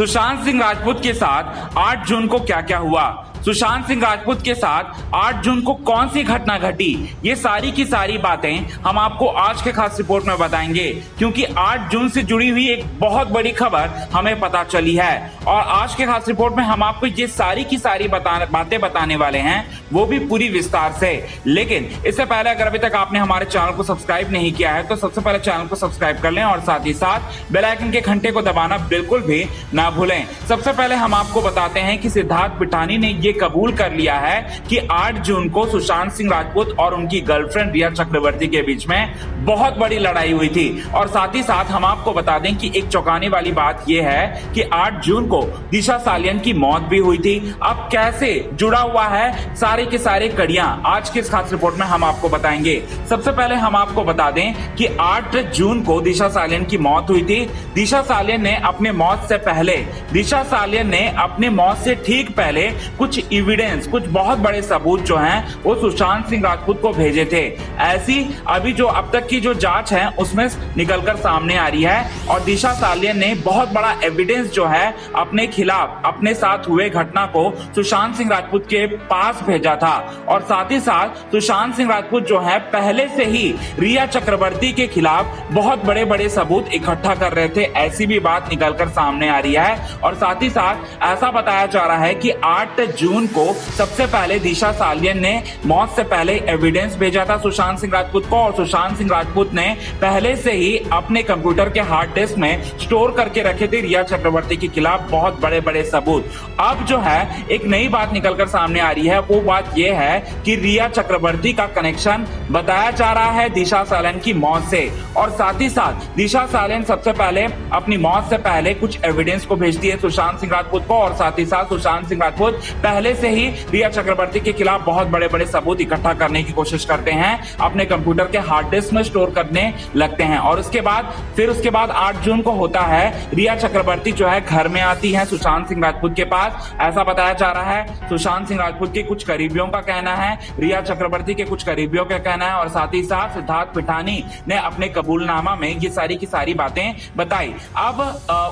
सुशांत सिंह राजपूत के साथ 8 जून को क्या क्या हुआ, सुशांत सिंह राजपूत के साथ 8 जून को कौन सी घटना घटी, ये सारी की सारी बातें हम आपको आज के खास रिपोर्ट में बताएंगे, क्योंकि 8 जून से जुड़ी हुई एक बहुत बड़ी खबर हमें पता चली है। और आज के खास रिपोर्ट में हम आपको ये सारी की सारी बातें बताने वाले हैं, वो भी पूरी विस्तार से। लेकिन इससे पहले अगर अभी तक आपने हमारे चैनल को सब्सक्राइब नहीं किया है तो सबसे पहले चैनल को सब्सक्राइब कर लें और साथ ही साथ बेल आइकन के घंटे को दबाना बिल्कुल भी ना भूलें। सबसे पहले हम आपको बताते हैं कि सिद्धार्थ पिठानी ने ये कबूल कर लिया है कि 8 जून को सुशांत सिंह राजपूत और उनकी गर्लफ्रेंड रिया चक्रवर्ती के बीच में बहुत बड़ी लड़ाई हुई थी। और साथ ही साथ हम आपको बता दें कि एक चौंकाने वाली बात यह है कि 8 जून को दिशा सालियन की मौत भी हुई थी। अब कैसे जुड़ा हुआ है सारे के सारे कड़ियां आज के इस खास रिपोर्ट में हम आपको बताएंगे। सबसे पहले हम आपको बता दें कि 8 जून को दिशा सालियन की मौत हुई थी। दिशा सालियन ने अपने मौत से ठीक पहले कुछ एविडेंस, कुछ बहुत बड़े सबूत जो हैं वो सुशांत सिंह राजपूत को भेजे थे। ऐसी अभी जो अब तक की जो जांच है उसमें निकलकर सामने आ रही है और दिशा सालियन ने बहुत बड़ा एविडेंस जो है अपने खिलाफ, अपने साथ हुए घटना को सुशांत सिंह राजपूत के पास भेजा था। और साथ ही साथ सुशांत सिंह राजपूत जो है पहले से ही रिया चक्रवर्ती के खिलाफ बहुत बड़े बड़े सबूत इकट्ठा कर रहे थे, ऐसी भी बात निकलकर सामने आ रही है। और साथ ही साथ ऐसा बताया जा रहा है कि 8 जून को सबसे पहले दिशा सालियन ने मौत से पहले एविडेंस भेजा था सुशांत सिंह राजपूत को, और सुशांत सिंह राजपूत ने पहले से ही अपने कंप्यूटर के हार्ड डिस्क में स्टोर करके रखे थे रिया चक्रवर्ती के खिलाफ बहुत बड़े बड़े सबूत। अब जो है एक नई बात निकलकर सामने आ रही है, वो बात यह है कि रिया चक्रवर्ती का कनेक्शन बताया जा रहा है दिशा सालियन की मौत से। और साथ ही साथ दिशा सालियन सबसे पहले अपनी मौत से पहले कुछ एविडेंस को भेजती है सुशांत सिंह राजपूत को, और साथ ही साथ सुशांत सिंह राजपूत पहले से ही रिया चक्रवर्ती के खिलाफ बहुत बड़े बड़े सबूत इकट्ठा करने की कोशिश करते हैं, अपने कंप्यूटर के हार्ड डिस्क में स्टोर करने लगते हैं। और उसके बाद 8 जून को होता है, रिया चक्रवर्ती जो है घर में आती है सुशांत सिंह राजपूत के पास, ऐसा बताया जा रहा है। सुशांत सिंह राजपूत के कुछ करीबियों का कहना है, रिया चक्रवर्ती के कुछ करीबियों का कहना है, और साथ ही साथ सिद्धार्थ पिठानी ने अपने कबूलनामा में ये सारी की सारी बातें बताई। अब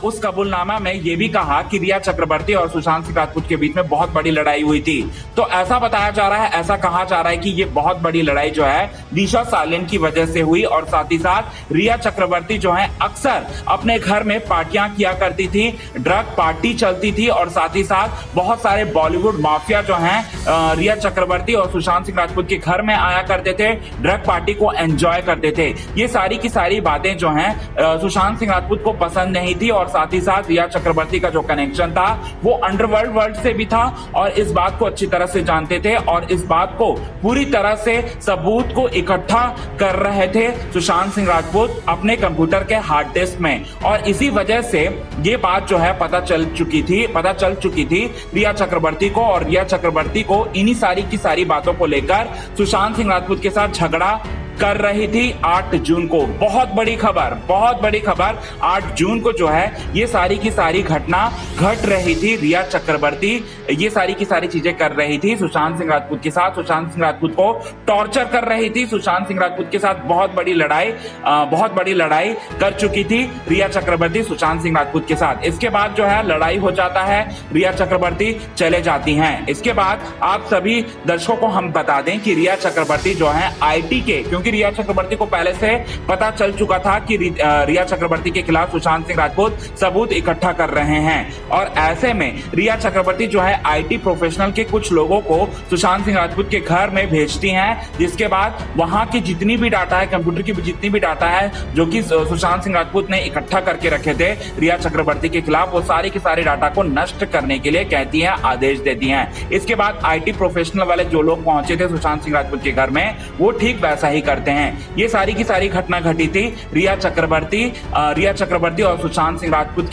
उस कबूलनामा में ये भी कहा कि रिया चक्रवर्ती और सुशांत सिंह राजपूत के बीच में बहुत बड़ी लड़ाई हुई थी। तो ऐसा बताया जा रहा है, ऐसा कहा जा रहा है कि ये बहुत बड़ी लड़ाई जो है दिशा सालियन की वजह से हुई। और साथ ही साथ रिया चक्रवर्ती जो है अक्सर अपने घर में पार्टियां किया करती थी, ड्रग पार्टी चलती थी, और साथ ही साथ बहुत सारे बॉलीवुड माफिया जो हैं रिया चक्रवर्ती और सुशांत सिंह राजपूत के घर में आया करते थे, ड्रग पार्टी को एंजॉय करते थे। ये सारी की सारी बातें जो हैं सुशांत सिंह राजपूत को पसंद नहीं थी। और साथ ही साथ रिया चक्रवर्ती का जो कनेक्शन था वो अंडरवर्ल्ड वर्ल्ड से भी था, और इस बात को अच्छी तरह से जानते थे, और इस बात को पूरी तरह से सबूत को इकट्ठा कर रहे थे सुशांत सिंह राजपूत अपने कंप्यूटर के हार्ड डिस्क में। और इसी वजह से ये बात जो है पता चल चुकी थी रिया चक्रवर्ती को, और रिया चक्रवर्ती को इन्हीं सारी की सारी बातों को लेकर सुशांत सिंह राजपूत के साथ झगड़ा कर रही थी 8 जून को। बहुत बड़ी खबर 8 जून को जो है ये सारी की सारी घटना घट रही थी। रिया चक्रवर्ती ये सारी की सारी चीजें कर रही थी सुशांत सिंह राजपूत के साथ, सुशांत सिंह राजपूत को टॉर्चर कर रही थी। सुशांत सिंह राजपूत के साथ बहुत बड़ी लड़ाई कर चुकी थी रिया चक्रवर्ती सुशांत सिंह राजपूत के साथ। इसके बाद जो है लड़ाई हो जाता है, रिया चक्रवर्ती चले जाती हैं। इसके बाद आप सभी दर्शकों को हम बता दें कि रिया चक्रवर्ती जो है IT के, क्योंकि रिया चक्रवर्ती को पहले से पता चल चुका था कि रिया चक्रवर्ती के खिलाफ सुशांत सिंह राजपूत सबूत इकट्ठा कर रहे हैं। और ऐसे में रिया चक्रवर्ती जो है IT प्रोफेशनल के कुछ लोगों को सुशांत सिंह राजपूत के घर में भेजती हैं, जिसके बाद वहां की जितनी भी डाटा है, कंप्यूटर की जितनी भी डाटा है जो कि सुशांत सिंह राजपूत ने इकट्ठा करके रखे थे रिया चक्रवर्ती के खिलाफ, वो सारे के सारे डाटा को नष्ट करने के लिए कहती है, आदेश देती हैं। इसके बाद IT प्रोफेशनल वाले जो लोग पहुंचे थे सुशांत सिंह राजपूत के घर में, वो ठीक वैसा ही करते हैं। ये सारी की सारी घटना घटी थी रिया चक्रवर्ती और सुशांत सिंह राजपूत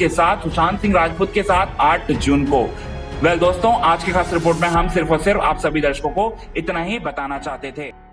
के साथ 8 जून को। दोस्तों, आज की खास रिपोर्ट में हम सिर्फ और सिर्फ आप सभी दर्शकों को इतना ही बताना चाहते थे।